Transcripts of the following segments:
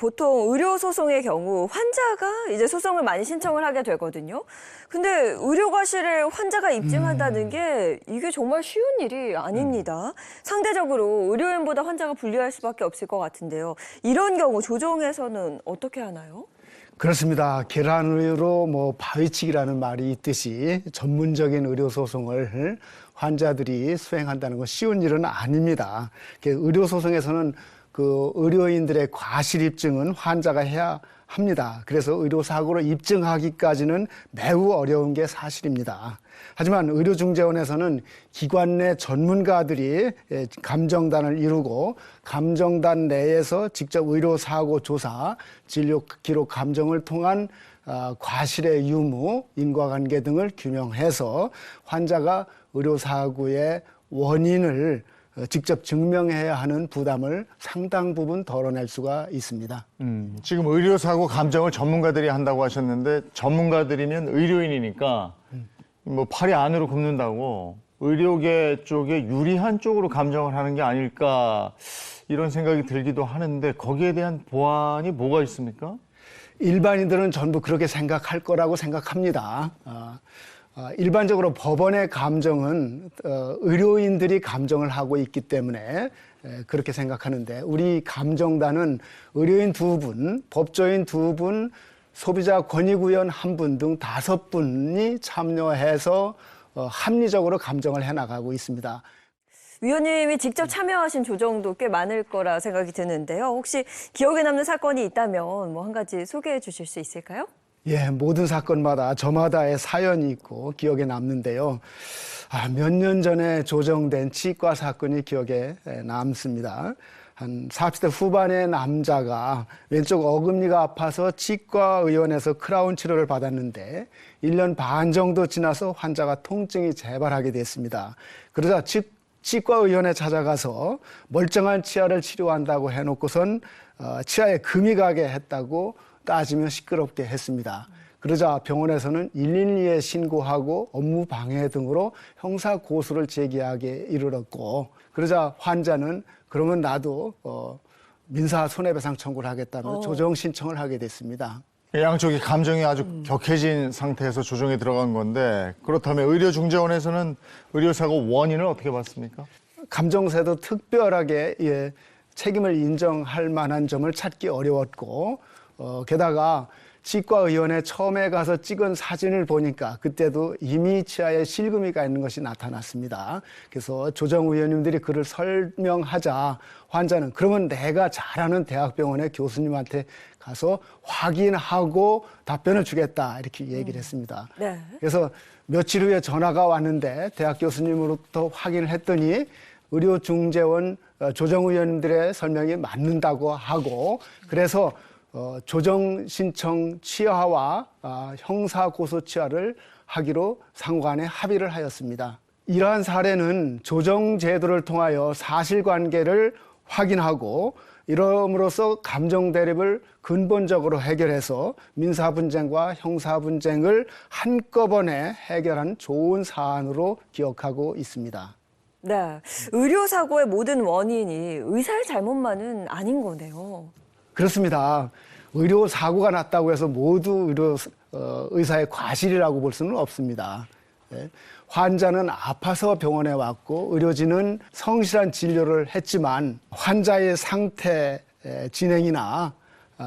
보통 의료소송의 경우 환자가 이제 소송을 많이 신청을 하게 되거든요. 근데 의료과실에 환자가 입증한다는 게 이게 정말 쉬운 일이 아닙니다. 상대적으로 의료인보다 환자가 불리할 수밖에 없을 것 같은데요. 이런 경우 조정에서는 어떻게 하나요? 그렇습니다. 계란 위로 바위치기라는 말이 있듯이 전문적인 의료소송을 환자들이 수행한다는 건 쉬운 일은 아닙니다. 의료소송에서는 그 의료인들의 과실 입증은 환자가 해야 합니다. 그래서 의료사고로 입증하기까지는 매우 어려운 게 사실입니다. 하지만 의료중재원에서는 기관 내 전문가들이 감정단을 이루고 감정단 내에서 직접 의료사고 조사, 진료 기록 감정을 통한 과실의 유무, 인과관계 등을 규명해서 환자가 의료사고의 원인을 직접 증명해야 하는 부담을 상당 부분 덜어낼 수가 있습니다. 지금 의료사고 감정을 전문가들이 한다고 하셨는데 전문가들이면 의료인이니까 팔이 안으로 굽는다고 의료계 쪽에 유리한 쪽으로 감정을 하는 게 아닐까 이런 생각이 들기도 하는데 거기에 대한 보완이 뭐가 있습니까? 일반인들은 전부 그렇게 생각할 거라고 생각합니다. 일반적으로 법원의 감정은 의료인들이 감정을 하고 있기 때문에 그렇게 생각하는데 우리 감정단은 의료인 2분, 법조인 2분, 소비자 권익위원 1분 등 5분이 참여해서 합리적으로 감정을 해나가고 있습니다. 위원님이 직접 참여하신 조정도 꽤 많을 거라 생각이 드는데요. 혹시 기억에 남는 사건이 있다면 한 가지 소개해 주실 수 있을까요? 예, 모든 사건마다 저마다의 사연이 있고 기억에 남는데요. 몇 년 전에 조정된 치과 사건이 기억에 남습니다. 한 40대 후반의 남자가 왼쪽 어금니가 아파서 치과의원에서 크라운 치료를 받았는데 1년 반 정도 지나서 환자가 통증이 재발하게 됐습니다. 그러자 치과의원에 찾아가서 멀쩡한 치아를 치료한다고 해놓고선 치아에 금이 가게 했다고 따지며 시끄럽게 했습니다. 그러자 병원에서는 112에 신고하고 업무 방해 등으로 형사 고소를 제기하게 이르렀고 그러자 환자는 그러면 나도 민사 손해배상 청구를 하겠다며 조정 신청을 하게 됐습니다. 양쪽이 감정이 아주 격해진 상태에서 조정에 들어간 건데 그렇다면 의료중재원에서는 의료사고 원인을 어떻게 봤습니까? 감정사도 특별하게 책임을 인정할 만한 점을 찾기 어려웠고 게다가 치과의원에 처음에 가서 찍은 사진을 보니까 그때도 이미 치아에 실금이 가 있는 것이 나타났습니다. 그래서 조정위원님들이 그를 설명하자 환자는 그러면 내가 잘 아는 대학병원의 교수님한테 가서 확인하고 답변을 주겠다 이렇게 얘기를 했습니다. 네. 그래서 며칠 후에 전화가 왔는데 대학 교수님으로부터 확인을 했더니 의료중재원 조정위원님들의 설명이 맞는다고 하고 그래서 조정 신청 취하와 형사 고소 취하를 하기로 상호간에 합의를 하였습니다. 이러한 사례는 조정 제도를 통하여 사실관계를 확인하고 이러므로써 감정 대립을 근본적으로 해결해서 민사 분쟁과 형사 분쟁을 한꺼번에 해결한 좋은 사안으로 기억하고 있습니다. 네, 의료사고의 모든 원인이 의사의 잘못만은 아닌 거네요. 그렇습니다. 의료 사고가 났다고 해서 모두 의사의 과실이라고 볼 수는 없습니다. 환자는 아파서 병원에 왔고 의료진은 성실한 진료를 했지만 환자의 상태 진행이나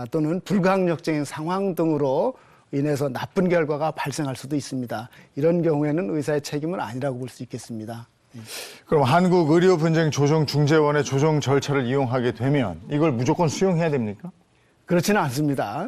또는 불가항력적인 상황 등으로 인해서 나쁜 결과가 발생할 수도 있습니다. 이런 경우에는 의사의 책임은 아니라고 볼 수 있겠습니다. 그럼 한국의료분쟁조정중재원의 조정 절차를 이용하게 되면 이걸 무조건 수용해야 됩니까? 그렇지는 않습니다.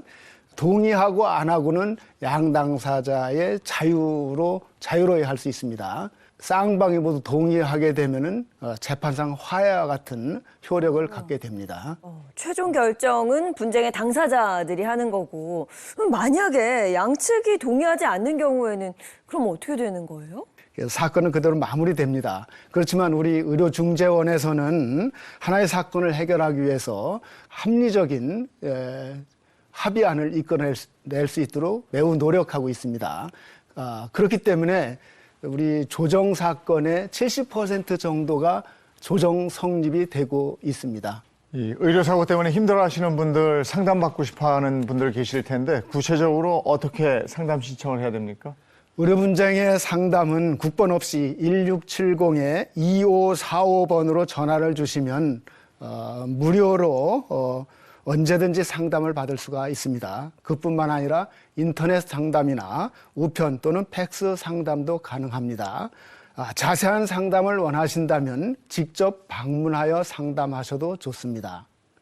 동의하고 안 하고는 양당사자의 자유로워야 할 수 있습니다. 쌍방이 모두 동의하게 되면은 재판상 화해와 같은 효력을 갖게 됩니다. 최종 결정은 분쟁의 당사자들이 하는 거고 그럼 만약에 양측이 동의하지 않는 경우에는 그럼 어떻게 되는 거예요? 사건은 그대로 마무리됩니다. 그렇지만 우리 의료중재원에서는 하나의 사건을 해결하기 위해서 합리적인 합의안을 이끌어낼 수 있도록 매우 노력하고 있습니다. 그렇기 때문에 우리 조정 사건의 70% 정도가 조정 성립이 되고 있습니다. 이 의료사고 때문에 힘들어하시는 분들, 상담받고 싶어하는 분들 계실 텐데 구체적으로 어떻게 상담 신청을 해야 됩니까? 의료 분쟁의 상담은 국번 없이 1670-2545번으로 전화를 주시면 무료로 언제든지 상담을 받을 수가 있습니다. 그뿐만 아니라 인터넷 상담이나 우편 또는 팩스 상담도 가능합니다. 자세한 상담을 원하신다면 직접 방문하여 상담하셔도 좋습니다.